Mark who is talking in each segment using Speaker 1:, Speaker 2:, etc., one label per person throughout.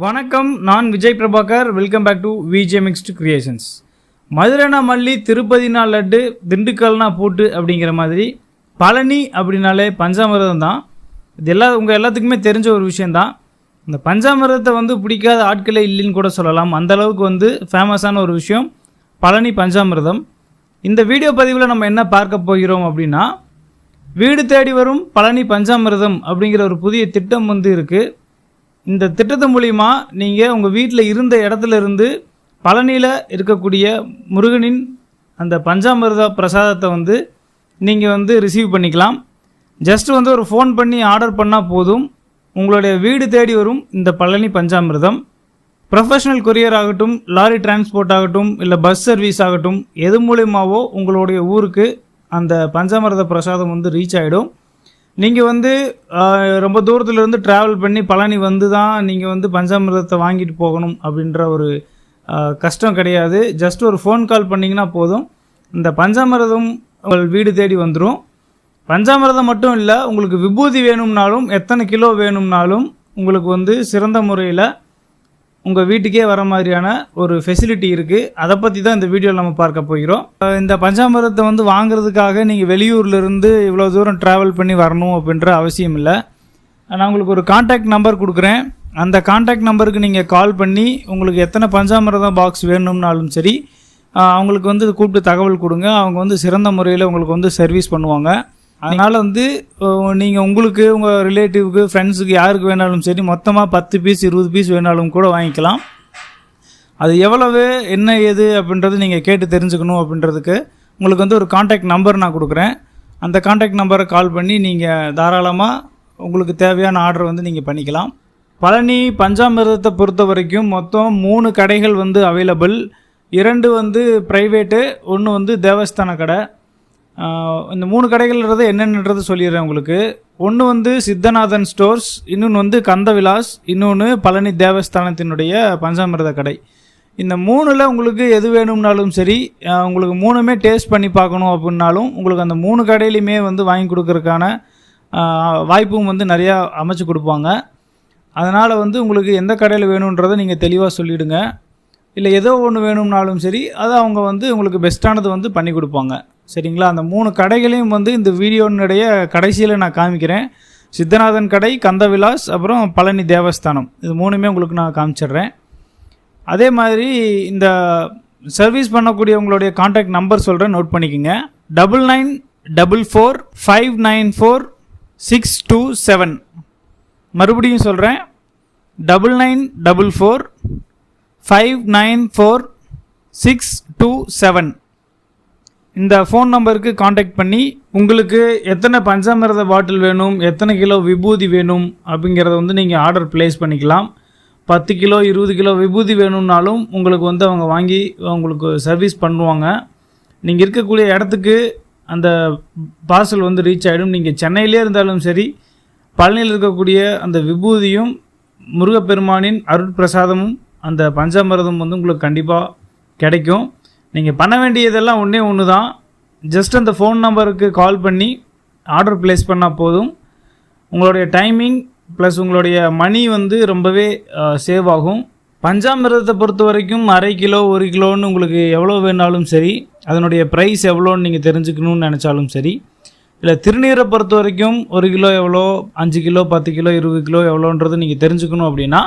Speaker 1: வணக்கம், நான் Vijay Prabhakar. Welcome back to VJ mixed creations. மதுரைனா மல்லி, திருப்பதினா லட்டு, திண்டுக்கல்னா பூட்டு அப்படிங்கிற மாதிரி பழனி அப்படின்னாலே பஞ்சாமிரதம் தான். இது உங்கள் எல்லாத்துக்குமே தெரிஞ்ச ஒரு விஷயந்தான். இந்த பஞ்சாமிரதத்தை பிடிக்காத ஆட்களே இல்லைன்னு கூட சொல்லலாம். அந்தளவுக்கு ஃபேமஸான ஒரு விஷயம் பழனி பஞ்சாமிரதம். இந்த வீடியோ பதிவில் நம்ம என்ன பார்க்க போகிறோம் அப்படின்னா, வீடு தேடி வரும் பழனி பஞ்சாமிரதம் அப்படிங்கிற ஒரு புதிய திட்டம் இருக்குது. இந்த திட்டத்து மூலிமா நீங்கள் உங்கள் வீட்டில் இருந்த இடத்துல இருந்து பழனியில் இருக்கக்கூடிய முருகனின் அந்த பஞ்சாமிர்த பிரசாதத்தை நீங்கள் ரிசீவ் பண்ணிக்கலாம். ஜஸ்ட் ஒரு ஃபோன் பண்ணி ஆர்டர் பண்ணால் போதும், உங்களுடைய வீடு தேடி வரும் இந்த பழனி பஞ்சாமிர்தம். ப்ரொஃபஷனல் கொரியர் ஆகட்டும், லாரி டிரான்ஸ்போர்ட் ஆகட்டும், இல்லை பஸ் சர்வீஸ் ஆகட்டும், எது மூலியமாவோ உங்களுடைய ஊருக்கு அந்த பஞ்சாமிர்த பிரசாதம் ரீச் ஆகிடும். நீங்கள் ரொம்ப தூரத்துலேருந்து ட்ராவல் பண்ணி பழனி தான் நீங்கள் பஞ்சாமிர்தத்தை வாங்கிட்டு போகணும் அப்படின்ற ஒரு கஷ்டம் கிடையாது. ஜஸ்ட் ஒரு ஃபோன் கால் பண்ணிங்கன்னா போதும், இந்த பஞ்சாமிர்தம் உங்கள் வீடு தேடி வந்துடும். பஞ்சாமிர்தம் மட்டும் இல்லை, உங்களுக்கு விபூதி வேணும்னாலும், எத்தனை கிலோ வேணும்னாலும் உங்களுக்கு சிறந்த முறையில் உங்கள் வீட்டுக்கே வர மாதிரியான ஒரு ஃபெசிலிட்டி இருக்குது. அதை பற்றி தான் இந்த வீடியோவில் நம்ம பார்க்க போகிறோம். இந்த பஞ்சாமிர்தத்தை வாங்குறதுக்காக நீங்கள் வெளியூர்லேருந்து இவ்வளோ தூரம் ட்ராவல் பண்ணி வரணும் அப்படின்ற அவசியம் இல்லை. நான் உங்களுக்கு ஒரு கான்டாக்ட் நம்பர் கொடுக்குறேன். அந்த கான்டாக்ட் நம்பருக்கு நீங்கள் கால் பண்ணி உங்களுக்கு எத்தனை பஞ்சாமிர்தம் பாக்ஸ் வேணும்னாலும் சரி, அவங்களுக்கு கூப்பிட்டு தகவல் கொடுங்க. அவங்க சிறந்த முறையில் உங்களுக்கு சர்வீஸ் பண்ணுவாங்க. அதனால் நீங்கள் உங்களுக்கு, உங்கள் ரிலேட்டிவ்க்கு, ஃப்ரெண்ட்ஸுக்கு யாருக்கு வேணாலும் சரி, மொத்தமாக 10 பீஸ் 20 பீஸ் வேணாலும் கூட வாங்கிக்கலாம். அது எவ்வளவு என்ன ஏது அப்படின்றது நீங்கள் கேட்டு தெரிஞ்சுக்கணும். அப்படின்றதுக்கு உங்களுக்கு ஒரு கான்டாக்ட் நம்பர் நான் கொடுக்குறேன். அந்த கான்டாக்ட் நம்பரை கால் பண்ணி நீங்கள் தாராளமாக உங்களுக்கு தேவையான ஆர்டர் நீங்கள் பண்ணிக்கலாம். பழனி பஞ்சாமிர்தத்தை பொறுத்த வரைக்கும் மொத்தம் 3 கடைகள் அவைலபிள். 2 ப்ரைவேட்டு, 1 தேவஸ்தான கடை. இந்த 3 கடைகள்ன்றது என்னென்னது சொல்லிடுறேன் உங்களுக்கு. ஒன்று சித்தநாதன் ஸ்டோர்ஸ், இன்னொன்று கந்தவிலாஸ், இன்னொன்று பழனி தேவஸ்தானத்தினுடைய பஞ்சாமிர்த கடை. இந்த 3ல் உங்களுக்கு எது வேணும்னாலும் சரி, உங்களுக்கு 3மே டேஸ்ட் பண்ணி பார்க்கணும் அப்படின்னாலும் உங்களுக்கு அந்த 3 கடையிலையுமே வாங்கி கொடுக்கறதுக்கான வாய்ப்பும் நிறையா அமைச்சு கொடுப்பாங்க. அதனால் உங்களுக்கு எந்த கடையில் வேணுன்றதை நீங்கள் தெளிவாக சொல்லிவிடுங்க. இல்லை ஏதோ ஒன்று வேணும்னாலும் சரி, அதை அவங்க உங்களுக்கு பெஸ்ட்டானது பண்ணி கொடுப்பாங்க. சரிங்களா? அந்த 3 கடைகளையும் இந்த வீடியோனுடைய கடைசியில் நான் காமிக்கிறேன். சித்தநாதன் கடை, கந்தவிலாஸ், அப்புறம் பழனி தேவஸ்தானம், இது 3மே உங்களுக்கு நான் காமிச்சிடுறேன். அதே மாதிரி இந்த சர்வீஸ் பண்ணக்கூடிய உங்களுடைய கான்டாக்ட் நம்பர் சொல்கிறேன், நோட் பண்ணிக்கோங்க. 9944594627. மறுபடியும் சொல்கிறேன், 9944594627. இந்த ஃபோன் நம்பருக்கு காண்டாக்ட் பண்ணி உங்களுக்கு எத்தனை பஞ்சாமிர்த பாட்டில் வேணும், எத்தனை கிலோ விபூதி வேணும் அப்படிங்கிறத நீங்கள் ஆர்டர் ப்ளேஸ் பண்ணிக்கலாம். 10 கிலோ 20 கிலோ விபூதி வேணும்னாலும் உங்களுக்கு அவங்க வாங்கி உங்களுக்கு சர்வீஸ் பண்ணுவாங்க. நீங்கள் இருக்கக்கூடிய இடத்துக்கு அந்த பார்சல் ரீச் ஆகிடும். நீங்கள் சென்னையிலே இருந்தாலும் சரி, பழனியில் இருக்கக்கூடிய அந்த விபூதியும் முருகப்பெருமானின் அருட்பிரசாதமும் அந்த பஞ்சாமிர்தம் உங்களுக்கு கண்டிப்பாக கிடைக்கும். நீங்கள் பண்ண வேண்டியதெல்லாம் ஒன்று தான். ஜஸ்ட் அந்த ஃபோன் நம்பருக்கு கால் பண்ணி ஆர்டர் ப்ளேஸ் பண்ணால் போதும். உங்களுடைய டைமிங் ப்ளஸ் உங்களுடைய மணி ரொம்பவே சேவ் ஆகும். பஞ்சாமிர்தத்தை பொறுத்த வரைக்கும் அரை கிலோ 1 கிலோன்னு உங்களுக்கு எவ்வளோ வேணாலும் சரி, அதனுடைய ப்ரைஸ் எவ்வளோன்னு நீங்கள் தெரிஞ்சுக்கணும்னு நினச்சாலும் சரி, இல்லை திருநீரை பொறுத்த வரைக்கும் 1 கிலோ எவ்வளோ, 5 கிலோ 10 கிலோ 20 கிலோ எவ்வளோன்றது நீங்கள் தெரிஞ்சுக்கணும் அப்படின்னா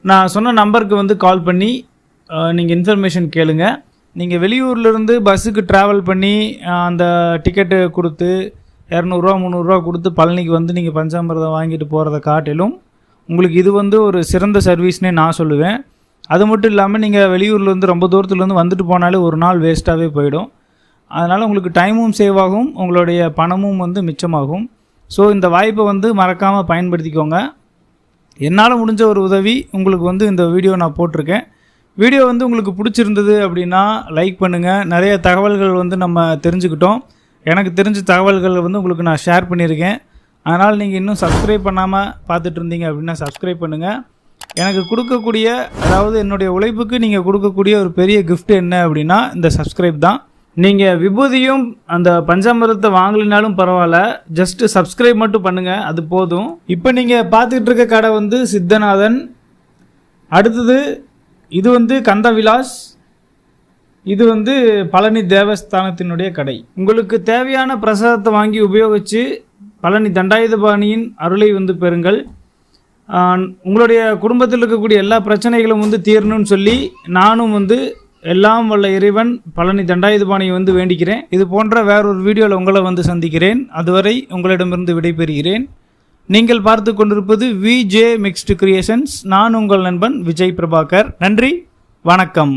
Speaker 1: நான் சொன்ன நம்பருக்கு கால் பண்ணி நீங்கள் இன்ஃபர்மேஷன் கேளுங்க. நீங்கள் வெளியூர்லேருந்து பஸ்ஸுக்கு ட்ராவல் பண்ணி அந்த டிக்கெட்டு கொடுத்து 200 300 கொடுத்து பழனிக்கு நீங்கள் பஞ்சாமிர்தம் வாங்கிட்டு போகிறத காட்டிலும் உங்களுக்கு இது ஒரு சிறந்த சர்வீஸ்னே நான் சொல்லுவேன். அது மட்டும் இல்லாமல் நீங்கள் வெளியூர்லேருந்து ரொம்ப தூரத்துலேருந்து வந்துட்டு போனாலே ஒரு நாள் வேஸ்ட்டாகவே போயிடும். அதனால் உங்களுக்கு டைமும் சேவ் ஆகும், உங்களுடைய பணமும் மிச்சமாகும். ஸோ இந்த வாய்ப்பை மறக்காமல் பயன்படுத்திக்கோங்க. என்னால் முடிஞ்ச ஒரு உதவி உங்களுக்கு இந்த வீடியோ நான் போட்டிருக்கேன். வீடியோ உங்களுக்கு பிடிச்சிருந்தது அப்படின்னா லைக் பண்ணுங்கள். நிறைய தகவல்கள் நம்ம தெரிஞ்சுக்கிட்டோம். எனக்கு தெரிஞ்ச தகவல்கள் உங்களுக்கு நான் ஷேர் பண்ணியிருக்கேன். அதனால் நீங்கள் இன்னும் சப்ஸ்கிரைப் பண்ணாமல் பார்த்துட்டு இருந்தீங்க அப்படின்னா சப்ஸ்கிரைப் பண்ணுங்கள். எனக்கு கொடுக்கக்கூடிய, அதாவது என்னுடைய உழைப்புக்கு நீங்கள் கொடுக்கக்கூடிய ஒரு பெரிய கிஃப்ட் என்ன அப்படின்னா இந்த சப்ஸ்கிரைப் தான். நீங்கள் விபூதியும் அந்த பஞ்சாமிர்தத்தை வாங்கலினாலும் பரவாயில்ல, ஜஸ்ட் சப்ஸ்கிரைப் மட்டும் பண்ணுங்கள், அது போதும். இப்போ நீங்கள் பார்த்துக்கிட்டு இருக்க கடை சித்தநாதன் அடுத்தது இது வந்து கந்தவிலாஸ், இது வந்து பழனி தேவஸ்தானத்தினுடைய கடை. உங்களுக்கு தேவையான பிரசாதத்தை வாங்கி உபயோகித்து பழனி தண்டாயுதபாணியின் அருளை வந்து பெறுங்கள். உங்களுடைய குடும்பத்தில் இருக்கக்கூடிய எல்லா பிரச்சனைகளும் வந்து தீரணும்னு சொல்லி நானும் வந்து எல்லாம் வல்ல இறைவன் பழனி தண்டாயுதபாணியை வந்து வேண்டிக்கிறேன். இது போன்ற வேறொரு வீடியோவில் உங்களை வந்து சந்திக்கிறேன். அதுவரை உங்களிடமிருந்து விடைபெறுகிறேன். நீங்கள் பார்த்து கொண்டிருப்பது விஜே மிக்ஸ்டு கிரியேஷன்ஸ். நான் உங்கள் நண்பன் விஜய் பிரபாகர். நன்றி, வணக்கம்.